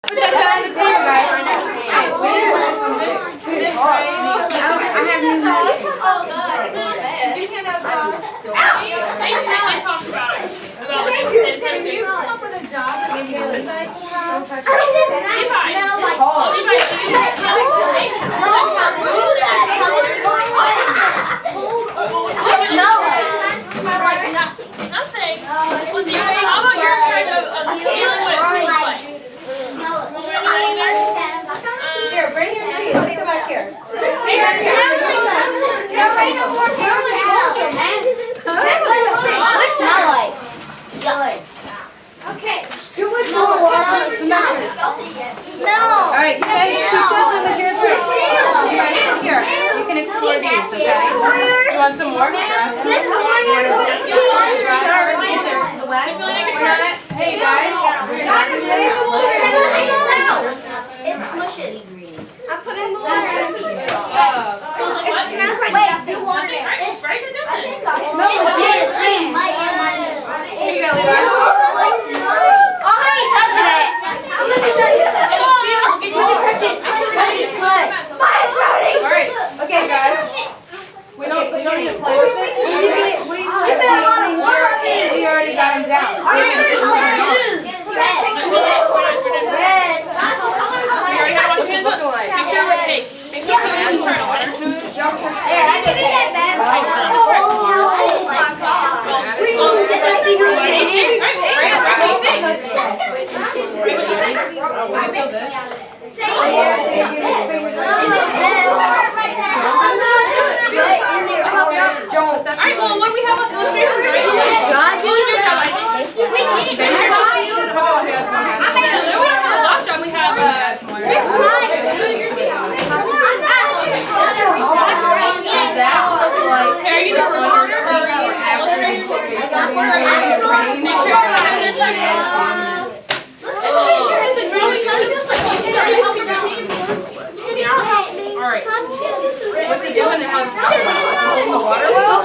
Put that down on the table, guys. Hey, wait. I have new music. You can have I talked about it. Can you come up with a job that maybe you would like to have? Nothing. How about your kind of feeling what it feels like? Here, bring your cheese. Let's go back here. Alright, you guys keep going with your drink. Here, you can explore these, okay? Do you want some more? Hey guys, It's mushy. I'm putting the It smells like wait, do you want it? Right? Right to do it. here you go, Levi. Oh, I ain't touching it. Let me touch it. Alright, okay guys. We don't need to play with this. We already got him down. Alright, well, what do we have on illustrations? We have are you the reporter or the Alright. What's he doing? The water well?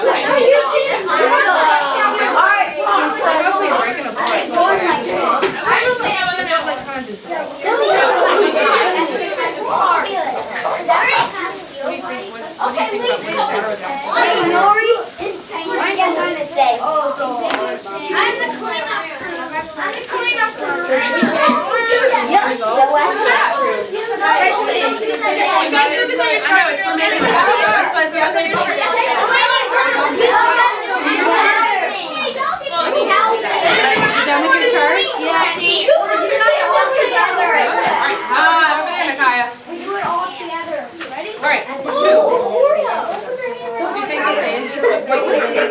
Breaking apart. I guess I'm gonna say. I'm the cleanup crew. I'm the cleanup crew. Yeah, the West Side. You guys do this on your chart. It's for making that's why it's on your chart. Done with your chart? Yeah. Over there, Nakaya. We do it all together. Ready? Alright, 2. Do you think the sand needs to wait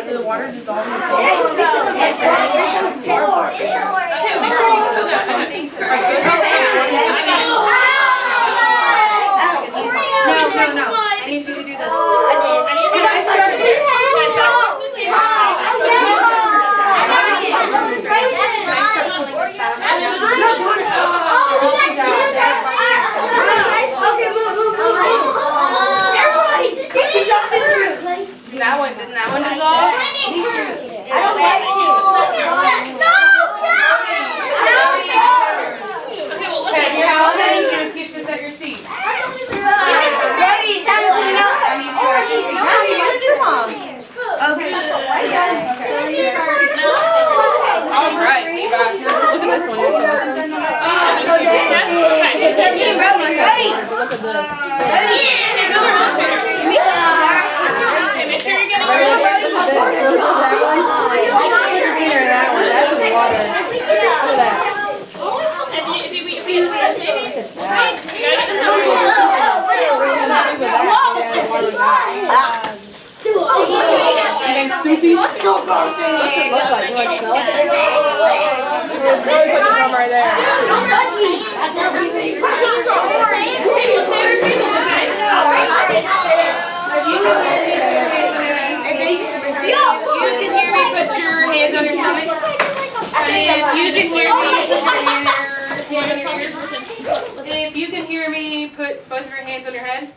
for the water dissolve in the sand? No. I need you to do this. Didn't that one dissolve? I don't like Okay, I need you to keep this at your seat. I need you at your seat. Alright, Levi. Look at this one. Look at Soupy? What's it look like? You want to smell it? Put it from right there. If you can hear me, put your hands on your stomach. And if you can hear me, put your hands on your ears. And if you can hear me, put both of your hands on your head.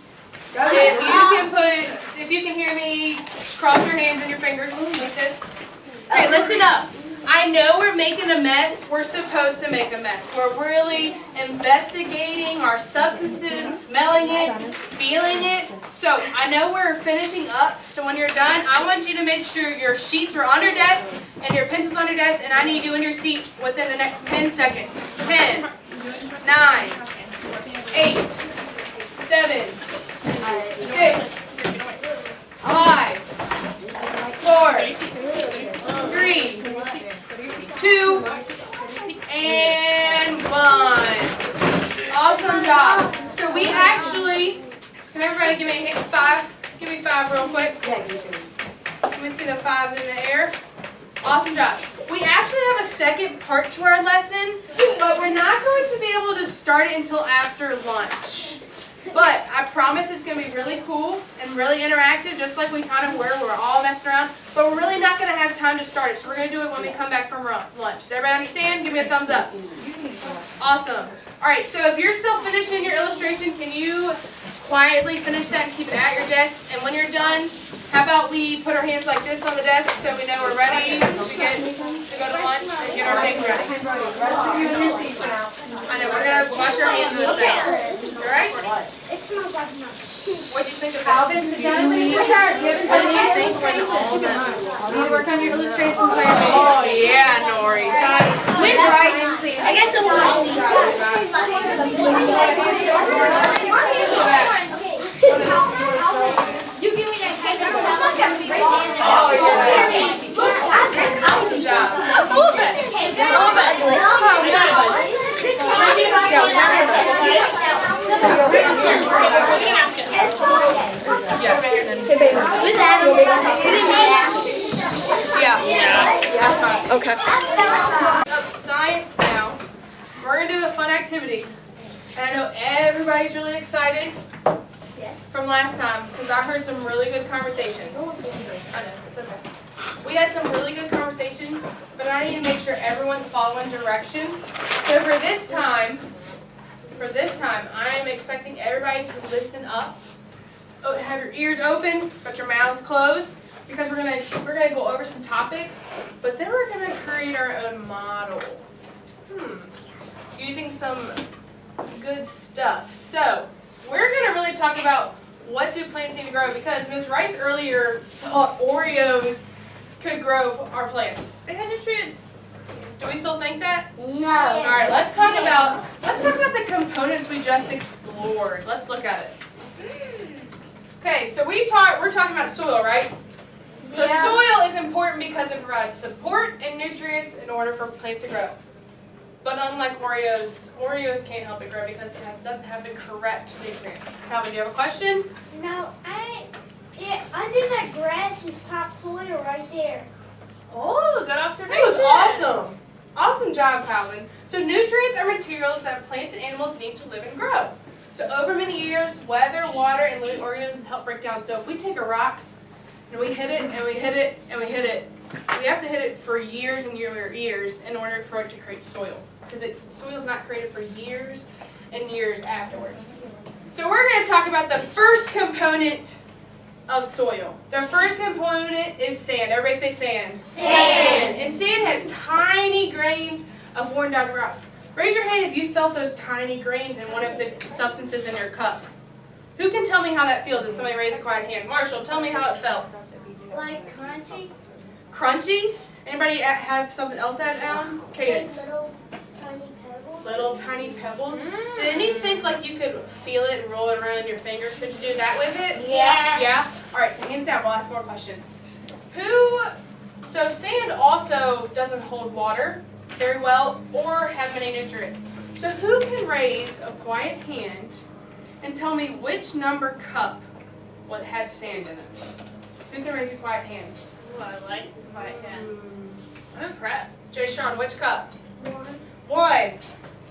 If you can hear me, cross your hands and your fingers like this. Okay, listen up. I know we're making a mess. We're supposed to make a mess. We're really investigating our substances, smelling it, feeling it. So I know we're finishing up. So when you're done, I want you to make sure your sheets are on your desk and your pencils on your desk, and I need you in your seat within the next 10 seconds. 10, 9, 8, 7, 6, 5, 4, 3, 2, and 1. Awesome job. So we actually, can everybody give me 5? Give me 5 real quick. Let me see the 5s in the air. Awesome job. We actually have a second part to our lesson, but we're not going to be able to start it until after lunch. But I promise it's going to be really cool and really interactive, just like we kind of were. We're all messing around. But we're really not going to have time to start it, so we're going to do it when we come back from lunch. Does everybody understand? Give me a thumbs up. Awesome. All right, so if you're still finishing your illustration, can you quietly finish that and keep it at your desk? And when you're done, how about we put our hands like this on the desk so we know we're ready to go to lunch and get our things ready. I know, we're going to wash our hands in a second. All right? What did you think of that? What did you think when all done? You work on your illustration plan. Oh, yeah, Nori. With rice, I guess I want to see. You give me that cake. Oh, yeah. Awesome job. Move it. Yeah, that's fine. Okay. Of science now, we're going to do a fun activity. And I know everybody's really excited from last time because I heard some really good conversations. I know, it's okay. We had some really good conversations, but I need to make sure everyone's following directions. So for this time, I am expecting everybody to listen up. Have your ears open, but your mouths closed, because we're gonna go over some topics, but then we're gonna create our own model. Using some good stuff. So we're gonna really talk about what do plants need to grow, because Ms. Rice earlier thought Oreos could grow our plants. They had nutrients. Do we still think that? No. All right, let's talk about the components we just explored. Let's look at it. Okay, so we're talking about soil, right? So soil is important because it provides support and nutrients in order for plants to grow. But unlike Oreos can't help it grow because it doesn't have the correct nutrients. Calvin, do you have a question? No, under that grass is topsoil right there. Oh, good observation. That was awesome. Awesome job, Calvin. So nutrients are materials that plants and animals need to live and grow. So over many years, weather, water, and living organisms help break down. So if we take a rock and we hit it and we hit it and we hit it, we have to hit it for years and years in order for it to create soil. Because soil is not created for years and years afterwards. So we're going to talk about the first component of soil. The first component is sand. Everybody say sand. Sand. And sand has tiny grains of worn down rock. Raise your hand if you felt those tiny grains in one of the substances in your cup. Who can tell me how that feels? If somebody raise a quiet hand. Marshall, tell me how it felt. Like crunchy. Crunchy? Anybody have something else to add down? Cadence. Little tiny pebbles. Little tiny pebbles. Did anything like you could feel it and roll it around in your fingers? Could you do that with it? Yeah. Yeah? All right, so hands down. We'll ask more questions. So sand also doesn't hold water very well or have many nutrients. So who can raise a quiet hand and tell me which number cup had sand in it? Who can raise a quiet hand? Ooh, I like this quiet hand. I'm impressed. Jay Sean, which cup? 1.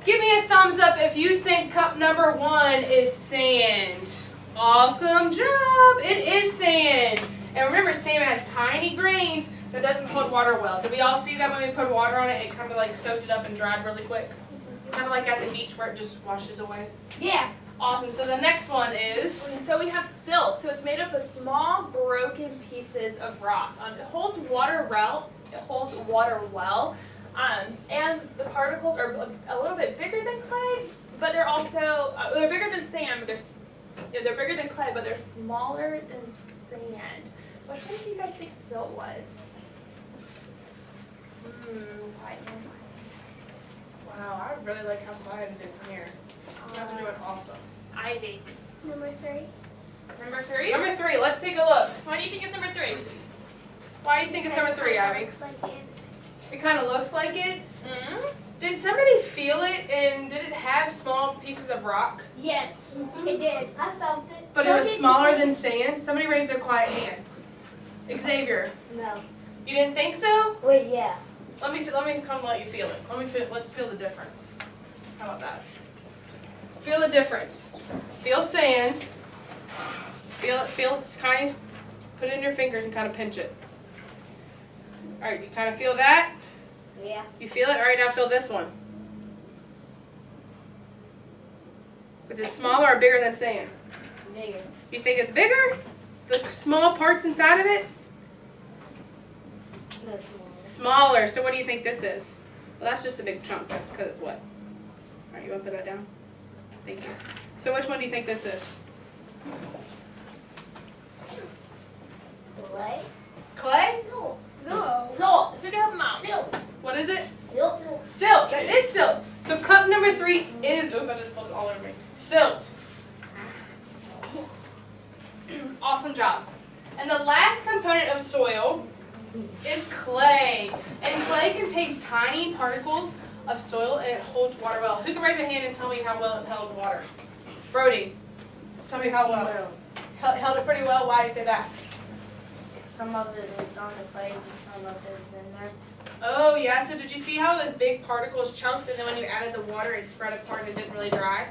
Give me a thumbs up if you think cup number 1 is sand. Awesome job. It is sand. And remember, sand has tiny grains that doesn't hold water well. Did we all see that when we put water on it, it kind of like soaked it up and dried really quick? Kind of like at the beach where it just washes away. Yeah. Awesome. So the next one is... So we have silt. So it's made up of small broken pieces of rock. It holds water well it holds water well. And the particles are a little bit bigger than clay, but they're also, they're bigger than sand, but they're bigger than clay, but they're smaller than sand. Which one do you guys think silt was? Quiet. Wow, I really like how quiet it is in here. You guys are doing awesome. Ivy. Number 3. Number 3? Number 3, let's take a look. Why do you think it's number 3? Why do you think it's number 3, Ivy? Looks like it. It kind of looks like it. Mm-hmm. Did somebody feel it, and did it have small pieces of rock? Yes, it did. I felt it. But So it was did smaller you. than sand? Somebody raised their quiet hand. Xavier, No. you didn't think so? Wait, yeah. Let me come let you feel it. Let's feel the difference. How about that? Feel the difference. Feel sand. Feel it, kind of, put it in your fingers and kind of pinch it. All right, you kind of feel that? Yeah. You feel it? All right, now feel this one. Is it smaller or bigger than sand? Bigger. You think it's bigger? The small parts inside of it? No, Smaller. So what do you think this is? Well, that's just a big chunk. That's because it's wet. All right, you want to put that down? Thank you. So which one do you think this is? Clay? Clay? No. No. Salt. Who can help them out? Silt. What is it? Silt. Silt. That is silt. So cup number 3 is, oop, I just spilled it all over me. Silt. Awesome job. And the last component of soil is clay. And clay contains tiny particles of soil and it holds water well. Who can raise a hand and tell me how well it held water? Brody, tell me how well. Held it pretty well. Why do you say that? Some of it was on the plate, some of it was in there. Oh yeah, so did you see how it was big particles, chunks, and then when you added the water, it spread apart and it didn't really dry?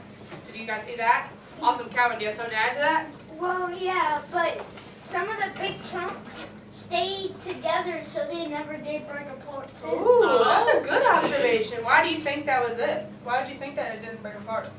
Did you guys see that? Awesome. Calvin, do you have something to add to that? Well, yeah, but some of the big chunks stayed together, so they never did break apart too. Ooh, that's a good observation. Why do you think that was it? Why did you think that it didn't break apart?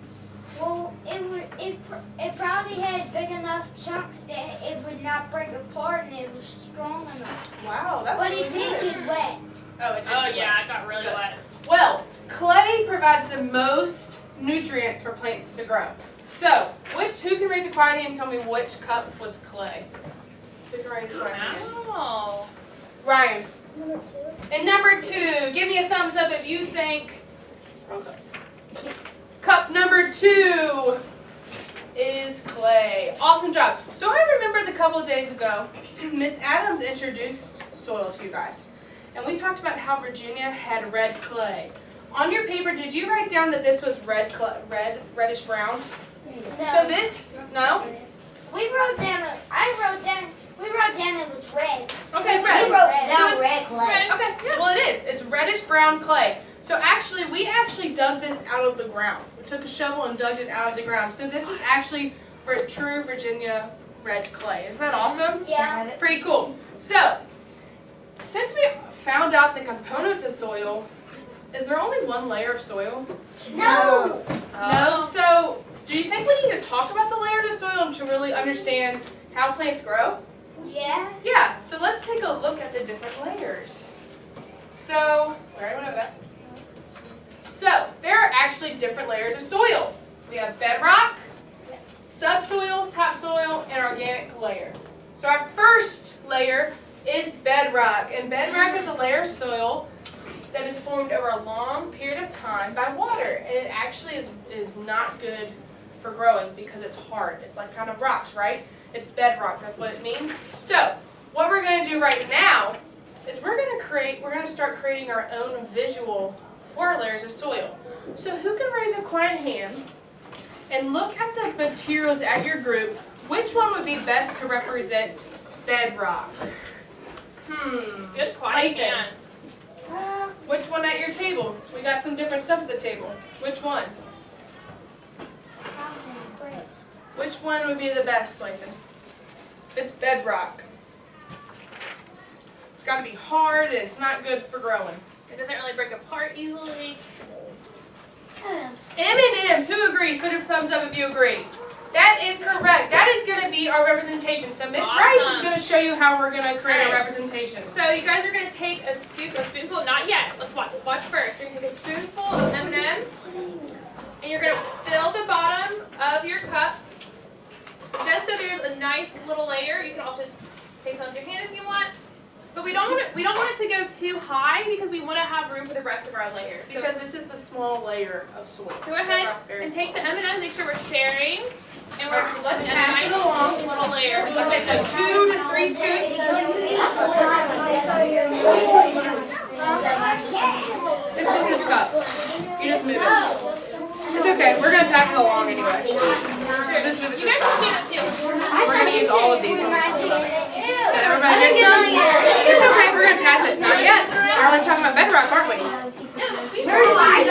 Well, it probably had big enough chunks that it would not break apart, and it was strong enough. Wow, that's But really it did good. get wet. Oh, it did. Oh get yeah, wet. it got really Good. wet. Well, clay provides the most nutrients for plants to grow. So, who can raise a quiet hand and tell me which cup was clay? Who can raise a quiet hand? Wow. Ryan. Number 2. And number 2, give me a thumbs up if you think. Okay. Cup number 2 is clay. Awesome job. So I remembered a couple of days ago, Miss Adams introduced soil to you guys. And we talked about how Virginia had red clay. On your paper, did you write down that this was reddish brown? So this, no? We wrote down it was red. Okay, We red. wrote So down it's red clay. Okay, well it is. It's reddish brown clay. So we actually dug this out of the ground. We took a shovel and dug it out of the ground. So this is actually true Virginia red clay. Isn't that awesome? Yeah. Pretty cool. So, since we found out the components of soil, is there only one layer of soil? No. No. So, do you think we need to talk about the layers of soil to really understand how plants grow? Yeah. Yeah, so let's take a look at the different layers. So, where do I have that? So, there are actually different layers of soil. We have bedrock, subsoil, topsoil, and organic layer. So our first layer is bedrock, and bedrock is a layer of soil that is formed over a long period of time by water, and it actually is not good for growing because it's hard. It's like kind of rocks, right? It's bedrock, that's what it means. So, what we're going to do right now is we're going to start creating our own visual for our layers of soil. So who can raise a quiet hand and look at the materials at your group? Which one would be best to represent bedrock? Good quiet Lathan. hand. Which one at your table? We got some different stuff at the table. Which one? Which one would be the best, Lathan? It's bedrock. It's got to be hard and it's not good for growing. It doesn't really break apart easily. M&M's, who agrees? Put a thumbs up if you agree. That is correct. That is going to be our representation. So Miss Rice is going to show you how we're going to create a representation. So you guys are going to take a spoonful, not yet, let's watch first. You're going to take a spoonful of M&Ms, and you're going to fill the bottom of your cup, just so there's a nice little layer. You can also take some with your hand if you want. But we don't want it to go too high because we want to have room for the rest of our layers. So Because this is the small layer of soil. go ahead and take the M&Ms, make sure we're sharing. And we're Let's a pass nice it along. little layer. You can take like 2 to 3 scoops. It's just this cup. You just move it. It's okay. We're going to pass it along anyway. Here, just move it to You the guys can side. stand up too. We're going to use all of these when we talk about it. Did everybody get some? It's okay. We're going to pass it. Not yet. We're only talking about bedrock, aren't we? Yeah, let's eat it. Alright,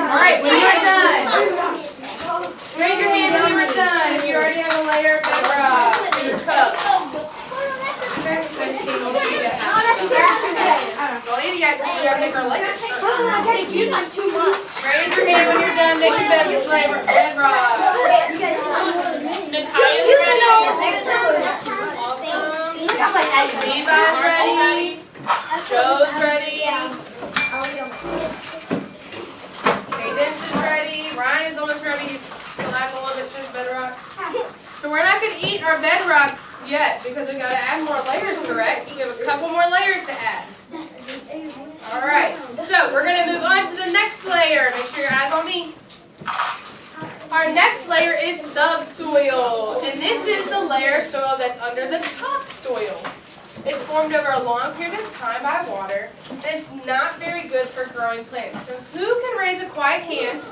Alright, when you're done, raise your hand when you were done. If you already have a layer of bedrock in your cup. Don't eat it yet, because we gotta make our layers. You got too much. Raise your hand when you're done making bedrock. Levi's ready. Joe's ready. Cadence is ready. Ryan is almost ready. He's still adding a little bit to his bedrock. So we're not going to eat our bedrock yet because we got to add more layers, correct? We have a couple more layers to add. Alright, so we're going to move on to the next layer. Make sure your eyes on me. Our next layer is subsoil. And this is the layer of soil that's under the topsoil. It's formed over a long period of time by water, and it's not very good for growing plants. So who can raise a quiet hand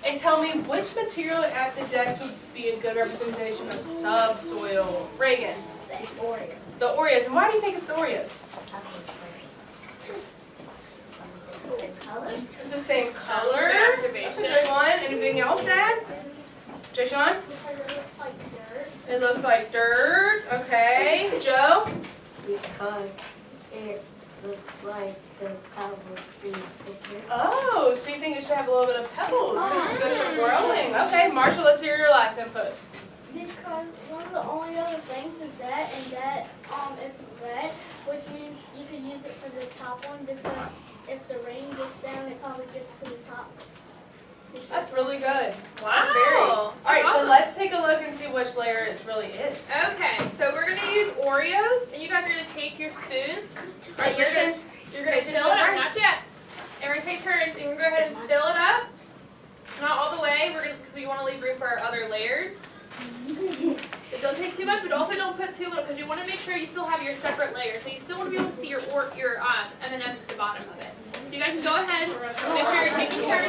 and tell me which material at the desk would be a good representation of subsoil? Reagan. The Oreos. And why do you think it's the Oreos? It's the same color. That's a good one. Anything else to add? Jayshawn? It looks like dirt. Okay. Joe? Because it looks like the pebbles being thicker. Oh, so you think it should have a little bit of pebbles because it's good for growing. Okay, Marshall, let's hear your last input. Because one of the only other things is that, and that it's red, which means you can use it for the top one because if the rain gets down, it probably gets to the top. That's really good. Wow. All right, so let's take a look and see which layer it really is. Okay, so we're going to use Oreos, and you guys are going to take your spoons. All right, listen. You're going to fill it up, not yet. And we're going to take turns, and we're going to go ahead and fill it up. Not all the way, because we want to leave room for our other layers. But don't take too much, but also don't put too little, because you want to make sure you still have your separate layers. So you still want to be able to see your M&Ms at the bottom of it. So you guys can go ahead, make sure you're taking turns.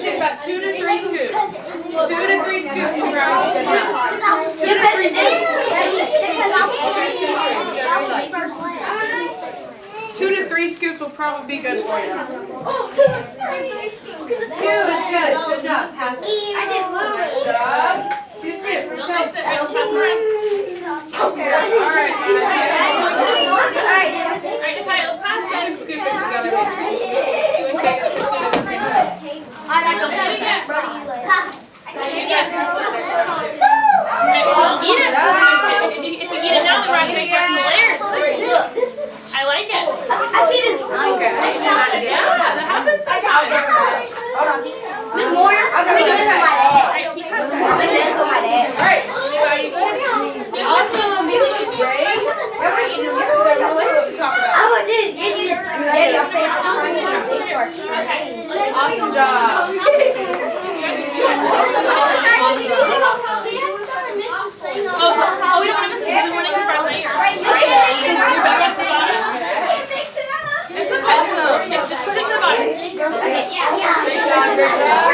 Take about 2 to 3 scoops. 2 to 3 scoops will probably be good enough. 2 to 3 scoops. 2 to 3 scoops will probably be good for you. 2 is good. Good job. Pass it. Good job. 2 scoops. Don't mix it, it'll pass around. All right. Alright, Nakai, let's pass it. Scoop it together. You and Kate are scooping it at the same time. If you eat it now, then we're going to make some layers. I like it. Okay. Yeah, that happens sometimes. Miss Moore, I'm going to give this to my dad. Alright, keep I'm going to give this to my dad. All right. Anybody good? Also, meet with Ray. There's more layers to talk about. Awesome job. job, good job.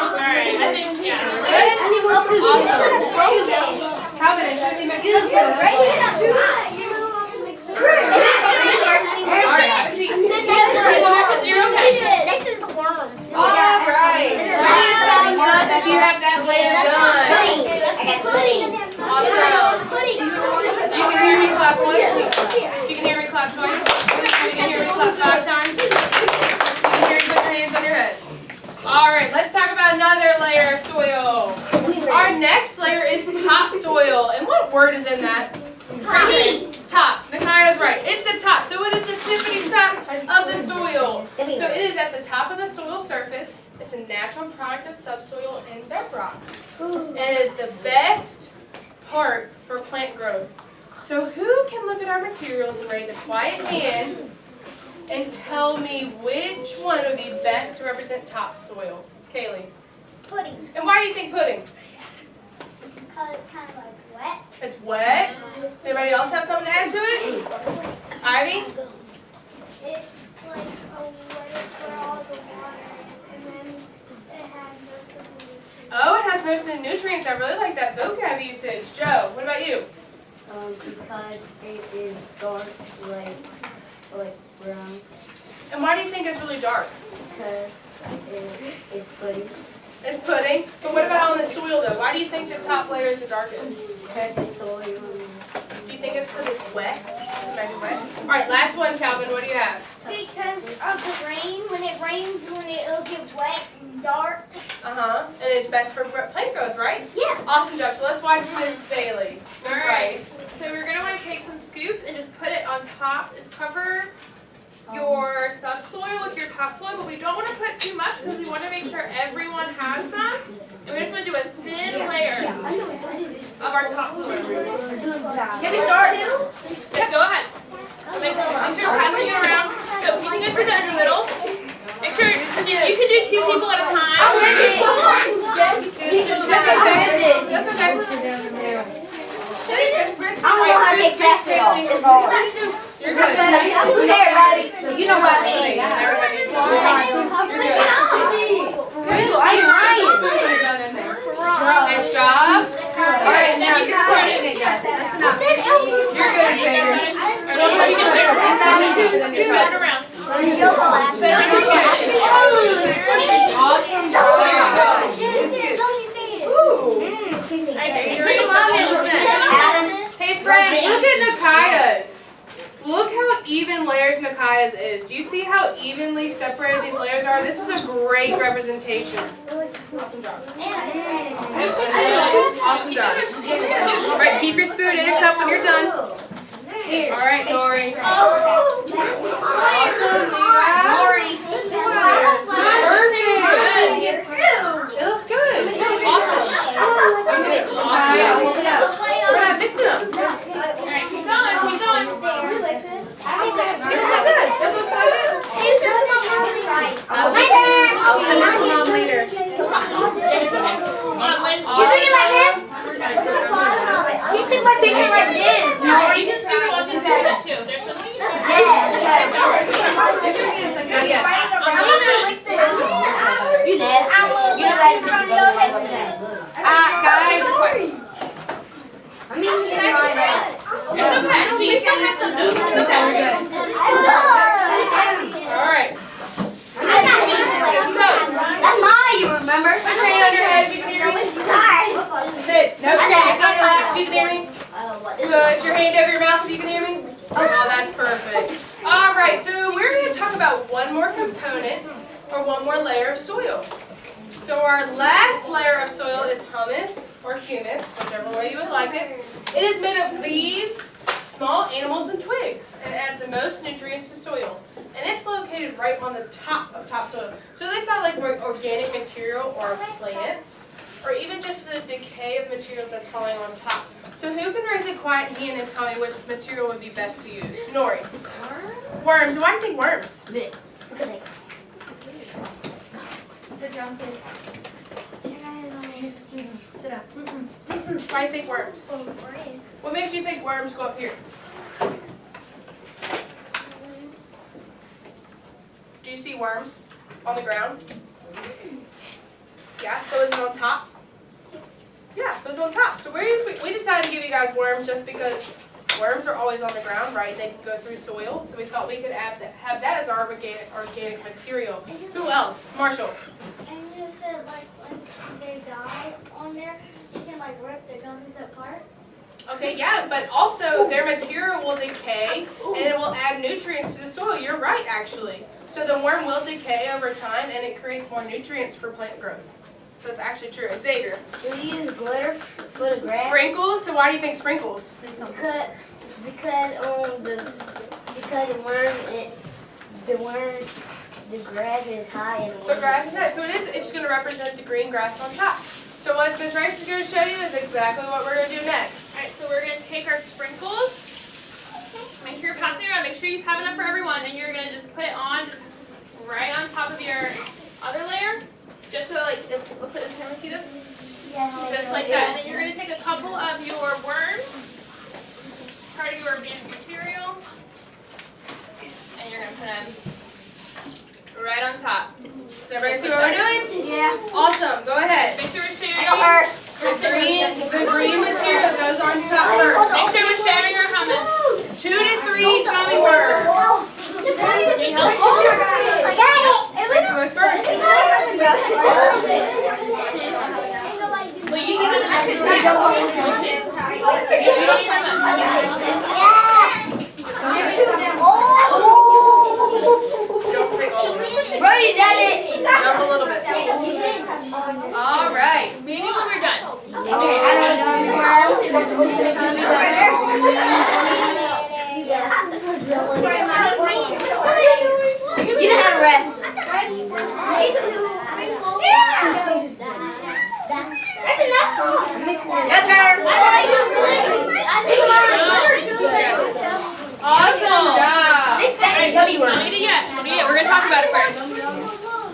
Alright, I think, yeah. Awesome. Calvin, it should be mixed up. Alright, have a seat. Next is the worms. Alright. Thumbs up if you have that layer done. Awesome. You can hear me clap once. You can hear me clap twice. You can hear me clap 5 times. You can hear me put your hands on your head. Alright, let's talk about another layer of soil. Our next layer is topsoil. And what word is in that? Right. Top. Micaiah's right. It's the top. So it is the tippity top of the soil. So it is at the top of the soil surface. It's a natural product of subsoil and bedrock. And it is the best part for plant growth. So who can look at our materials and raise a quiet hand and tell me which one would be best to represent topsoil? Kaylee. Pudding. And why do you think pudding? Because it's kind of like wet. It's wet. Does anybody else have something to add to it? Ivy? It's like a water where all the water is, and then it has most of the nutrients. Oh, it has most of the nutrients. I really like that vocab usage. Joe, what about you? Because it is dark, like brown. And why do you think it's really dark? Because it's pudding. It's pudding. But what about on the soil though? Why do you think the top layer is the darkest? Because the soil. Do you think it's because it's wet? It might be wet. All right, last one, Calvin. What do you have? Because of the rain, when it rains, it'll get wet and dark. And it's best for plant growth, right? Yeah. Awesome job. So let's watch Miss Bailey. Miss Alright, Rice. so we're gonna want to take some scoops and just put it on top. Just cover your subsoil with your topsoil, but we don't want to put too much because we want to make sure everyone has some. We're just going to do a thin layer of our topsoil. Can we start? Yes, go ahead. Make sure you're passing it around. So you can go through that in the middle. Make sure you can do 2 people at a time. That's okay. I don't know how to take basketball. It's hard. You're good. There, buddy. You know what I mean. You're good. For real, I ain't lying. Nice job. All right, now you can start it. You're good, Xavier. Spread it around. Awesome Hey friends, look at Nikia's. Look how even layers Nikia's is. Do you see how evenly separated these layers are? This is a great representation. Awesome job. Awesome job. All right, keep your spoon in your cup when you're done. All right, Nori. Awesome, Nori. Perfect. It looks good. Awesome. We're not mixing them. Alright, keep going, keep going. That does. That looks like it. I'll send it to Mom later. You think it like this? You took my finger like this. No, you can scoop it once you do that too. There's some. Not yet. You nasty. You know that Guys, I mean, you can try that. It's okay. We still have some dough. It's okay. all right. I'm not eating like that's mine, you remember? Put your hand on your head. You can hear me. Hey, no, you can hear me. Put your hand over your mouth if you can hear me. Oh, that's perfect. All right, so we're going to talk about one more component or one more layer of soil. So our last layer of soil is humus or humus, whichever way you would like it. It is made of leaves, small animals, and twigs, and it adds the most nutrients to soil. And it's located right on the top of topsoil. So it's not like organic material or plants, or even just the decay of materials that's falling on top. So who can raise a quiet hand and tell me which material would be best to use? Nori. Worms. Why do you think worms? Sit down, please. Sit down. Why do you think worms? What makes you think worms go up here? Do you see worms on the ground? Yeah, so is it on top? Yeah, so it's on top. So we decided to give you guys worms just because worms are always on the ground, right? They can go through soil, so we thought we could have that as our organic material. Who else? Marshall. And you said like when they die on there, you can like rip their gummies apart. Okay, yeah, but also their material will decay and it will add nutrients to the soil. You're right, actually. So the worm will decay over time and it creates more nutrients for plant growth. So it's actually true. Xavier. Do we use glitter for the grass? Sprinkles? So why do you think sprinkles? Because the grass is high and The grass is high, so it's going to represent the green grass on top. So what Ms. Rice is going to show you is exactly what we're going to do next. Alright, so we're going to take our sprinkles. Make sure you're passing it around. Make sure you have enough for everyone. And you're going to just put it on right on top of your other layer. Just so like it looks like, can we see this? Just like that. And then you're going to take a couple of your worms, part of your organic material, and you're going to put them right on top. Does everybody see what we're doing? Yeah. Awesome. Go ahead. Make sure we're sharing. The green material goes on top first. Make sure we're sharing our hummus. 2 to 3 gummy worms. Need help? Who goes first? Wait, you should have an You don't need Don't take all of it. Brody done it. Jump a little bit. All right. Maybe when we're done. Okay, I don't know. You know how to rest. Your turn. Awesome job. Don't eat it yet. Don't eat it. We're going to talk about it first.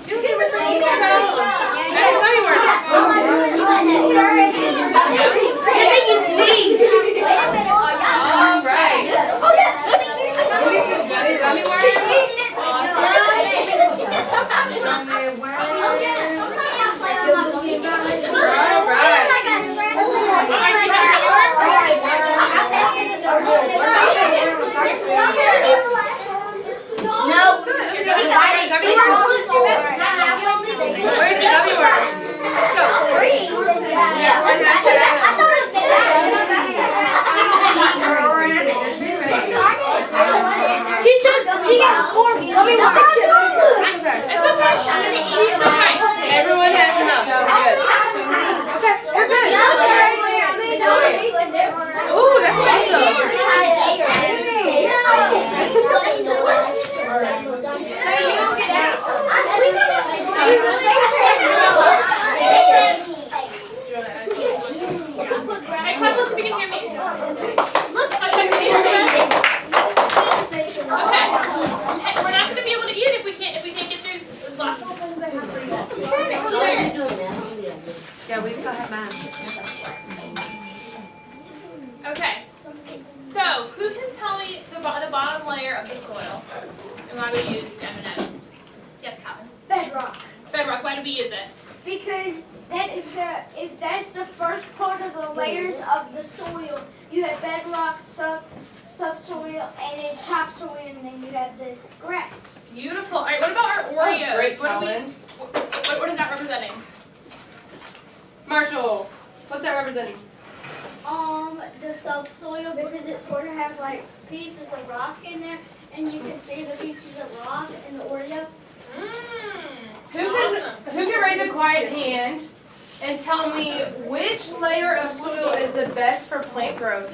You get with the That's gummy worms. All right. Gummy worms. All right. No. Gummy worms. Where's the gummy worms? Let's go. He got 4 gummy worms. It's okay. Everyone has enough. Good. Okay, we're good. Ooh, that's awesome. Hey, clap if you can hear me. Okay. Hey, we're not going to be able to eat it if we can't get through the last couple things I have for you. Yeah, we still have mine. Okay. So, who can tell me the bottom layer of the soil and why we use M&M's? Yes, Calvin. Bedrock. Bedrock. Why do we use it? Because that's the first part of the layers of the soil. You have bedrock, subsoil, and then topsoil, and then you have the grass. Beautiful. All right. What about our Oreos? Great, What Calvin. what is that representing? Marshall, what's that representing? The subsoil, because it sort of has like pieces of rock in there, and you can see the pieces of rock in the Oreo. Who can raise a quiet hand and tell me which layer of soil is the best for plant growth?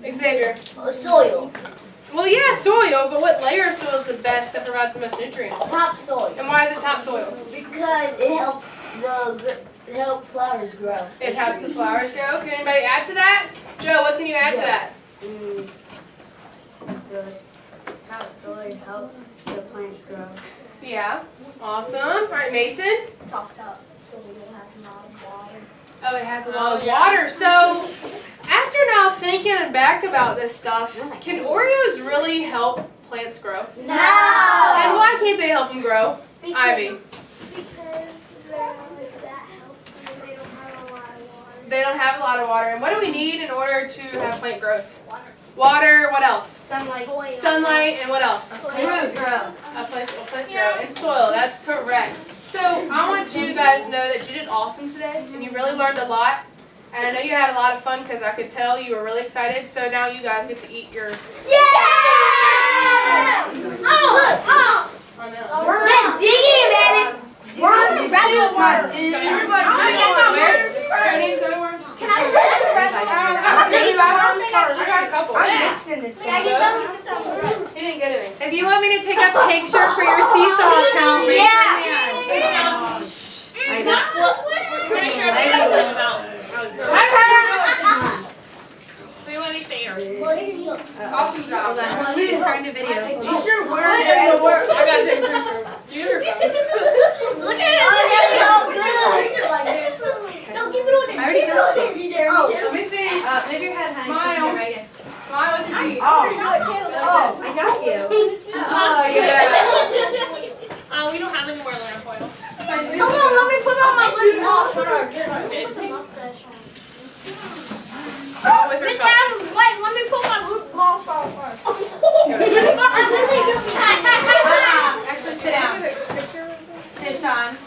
Xavier. Soil. Well, yeah, soil, but what layer of soil is the best that provides the most nutrients? Topsoil. And why is it topsoil? Because it helps flowers grow. It helps the flowers grow. Can anybody add to that? Joe, what can you add to that? The topsoil helps the plants grow. Yeah. Awesome. All right, Mason. Topsoil has a lot of water. Oh, it has a lot of water. So, after now thinking back about this stuff, can Oreos really help plants grow? No. And why can't they help them grow? Ivy. Because they're like that healthy and they don't have a lot of water. They don't have a lot of water. And what do we need in order to have plant growth? Water, what else? Sunlight. Sunlight, and what else? Plants grow. Plants grow. And soil, that's correct. So I want you guys to know that you did awesome today, and you really learned a lot. And I know you had a lot of fun because I could tell you were really excited. So now you guys get to eat your... Yeah! I know. Let's dig in, baby. Worms, regular worms. Everybody, go to work. Can I get I got a couple. I'm mixing this thing. He didn't get any. If you want me to take a picture for your seesaw account, raise your hand. I know. Well, we're gonna share a video of them out. We want to be fair. Awesome job. Hold on. We can turn to video. I got to take a picture. Use your phone. Look at it. Oh, that's so good. Don't keep it on there. I already got it. Let me see. Move your head, honey. Smile. You're right in. Smile with your teeth. Oh, I got you. Oh, yeah. We don't have any more aluminum foil. Come on, let me put on my lip gloss. With her Miss cup. Adams, wait, let me put my lip gloss on first. Actually, sit down. Sit, Sean.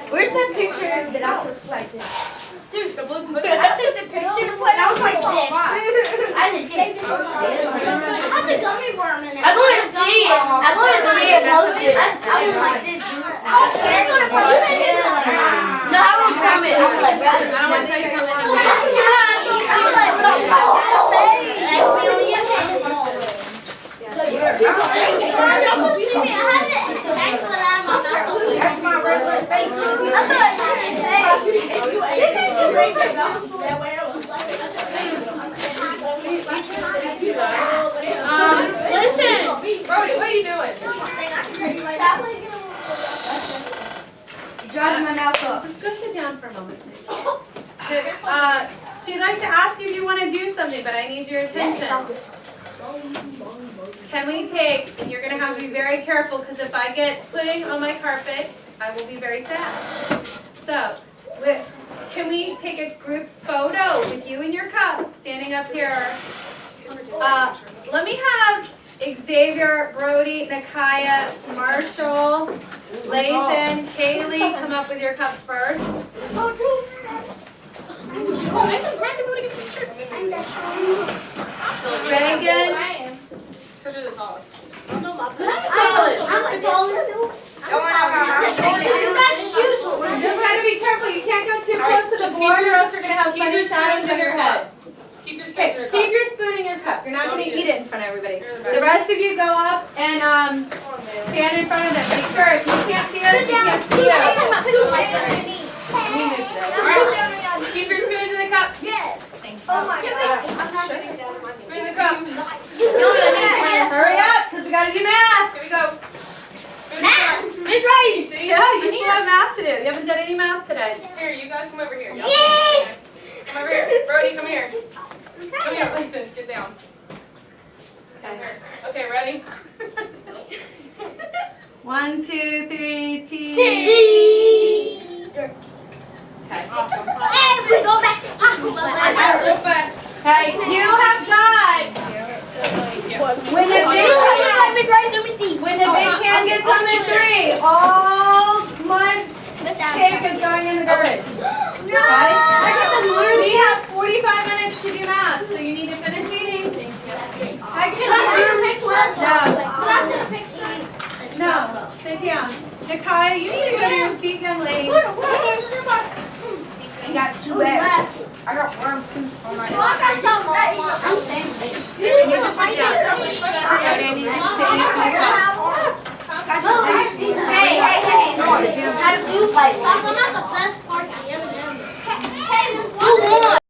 Where's that picture that I took like this? Dude, the blue I took the picture and I was like this. I didn't take the That's a gummy worm in it. I'm going to see it. I'm going to see it. I was like this. They're going to post it. No, I won't comment. I was like, brother. I don't want to tell you something. I was like, no, don't see me. I had it dangling out of my mouth. That's my regular face. I thought I didn't say. Listen. Brody, what are you doing? Judge my mouth up. Just go sit down for a moment, please. She'd like to ask you if you want to do something, but I need your attention. Can we take, and you're going to have to be very careful because if I get pudding on my carpet, I will be very sad. So, can we take a group photo with you and your cup standing up here? Let me have Xavier, Brody, Nakaya, Marshall, Lathan, Kaylee come up with your cups first. Reagan. Because you're the tallest. I'm the tallest. You got shoes on. You just gotta be careful. You can't go too close to the board or else you're gonna have Keep funny your shadows spoons in your head. Keep your spoon Okay, in your keep cup. your spoon in your cup. You're not Don't gonna eat eat it in front of everybody. You're the The rest of you go up and Come on, man. stand in front of them. Make sure if you can't see us, we can't see you. Keep your spoons in the cup. Yes. Oh my God. I'm not getting down my Spoon in the cup. Hurry up, because we gotta do math. Here we go. Math. It's right. See? Yeah, you still have math to do. You haven't done any math today. Here, you guys come over here. Yay. Come over here. Brody, come here. Come here, Lathan. Get down. Okay. Okay, ready? 1, 2, 3, cheese. Okay. Awesome. Hey, we go back to Taco Bell. Real fast. Okay, you have got. When the big can gets on the 3, all my cake is going in the garbage. No. Okay? We have 45 minutes to do math, so you need to finish eating. No, sit down. Nakaya, you need to go to your seat, young lady. You got 2 eggs. I got worms on my. I got some more. You need to sit down. Hey, how do you like? I'm at the best part of the M&M. Hey, there's one more.